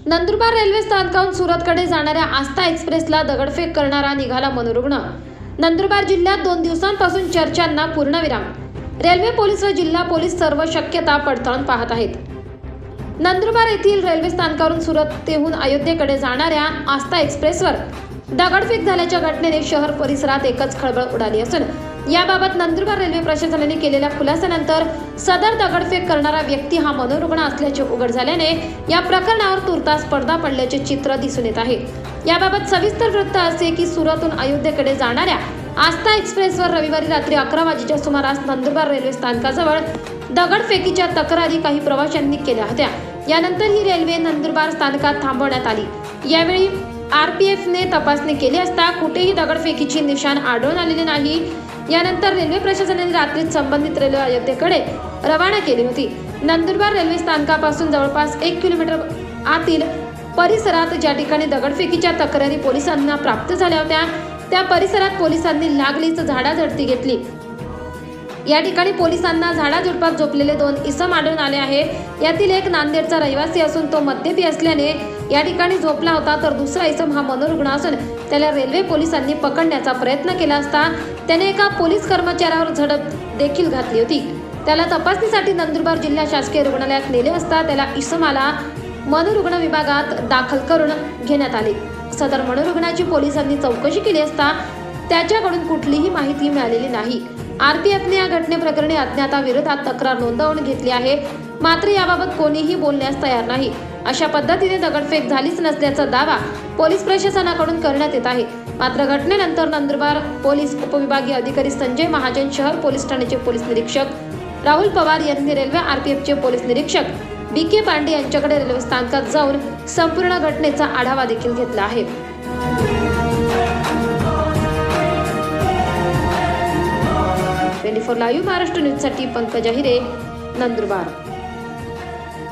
Nandurbar railway स्थानकाहून सुरतकडे जाणाऱ्या आस्था एक्सप्रेसला दगडफेक करणारा निघाला मनोरुग्ण। नंदुरबार जिल्ह्यात 2 दिवसांपासून चर्चांना पूर्णविराम। रेल्वे पोलीस व जिल्हा पोलीस सर्व शक्यता पडताळून पाहत आहेत। नंदुरबार येथील रेल्वे स्थानकावरून सुरतहून अयोध्येकडे जाणाऱ्या आस्था एक्सप्रेसवर दगडफेक झाल्याच्या घटनेने शहर परिसरात एकच खळबळ उडाली असून याबाबत नंदुरबार रेल्वे प्रशासनाने केलेल्या खुलासानंतर सदर दगडफेक करणारा व्यक्ती हा मनोरुग्ण असल्याचे उघड झाल्याने या प्रकरणावर तुर्तास पडदा पडल्याचे चित्र दिसून येत आहे। याबाबत सविस्तर वृत्त असे की सुरतहून अयोध्येकडे जाणाऱ्या आस्था एक्सप्रेसवर रविवारी रात्री 11 वाजेच्या सुमारास नंदुरबार रेल्वे स्थानकाजवळ दगडफेकीच्या तक्रारी काही प्रवाशांनी केल्या होत्या। यानंतर ही रेल्वे नंदुरबार स्थानकात थांबवण्यात आली। यावेळी आरपीएफने तपासणी केली असता कुठेही दगडफेकीची निशाण आढळून आलेले नाही। यानंतर रेल्वे प्रशासनाने रात्रीच संबंधित रेल्वे अयोध्येकडे रवाना केली होती। नंदुरबार रेल्वे स्थानकापासून जवळपास 1 किलोमीटर आतील परिसरात ज्या ठिकाणी दगडफेकीच्या तक्रारी पोलिसांना प्राप्त झाल्या होत्या त्या परिसरात पोलिसांनी लागलीच झाडाझडती घेतली। या ठिकाणी पोलिसांना झाडाझुडपात झोपलेले 2 इसम आढळून आले आहे। यातील एक नांदेडचा रहिवासी असून तो मद्यपी असल्याने या ठिकाणी झोपला होता, तर दुसरा इसम हा मनोरुग्ण असून त्याला रेल्वे पोलिसांनी पकडण्याचा प्रयत्न केला असता त्याने एका पोलीस कर्मचाऱ्यावर झडप देखील घातली होती। त्याला तपासणीसाठी नंदुरबार जिल्हा शासकीय रुग्णालयात नेले असता त्याला इसमाला मनोरुग्ण विभागात दाखल करून घेण्यात आले। सदर मनोरुग्णाची पोलिसांनी चौकशी केली असता त्याच्याकडून कुठलीही माहिती मिळालेली नाही। आरपीएफने या घटनेप्रकरणी अज्ञाताविरोधात तक्रार नोंदवून घेतली आहे, मात्र याबाबत कोणीही बोलण्यास तयार नाही। अशा पद्धतीने दगडफेक झालीच नसल्याचा दावा पोलीस प्रशासनाकडून करण्यात येत आहे। मात्र घटनेनंतर नंदुरबार पोलीस उपविभागीय अधिकारी संजय महाजन, शहर पोलीस ठाण्याचे पोलीस निरीक्षक राहुल पवार यांनी रेल्वे आरपीएफचे पोलीस निरीक्षक BK पांडे यांच्याकडे रेल्वे स्थानकात जाऊन संपूर्ण घटनेचा आढावा देखील घेतला आहे। 24 लाईव्ह महाराष्ट्र न्यूजसाठी पंकज अहिरे, नंदुरबार।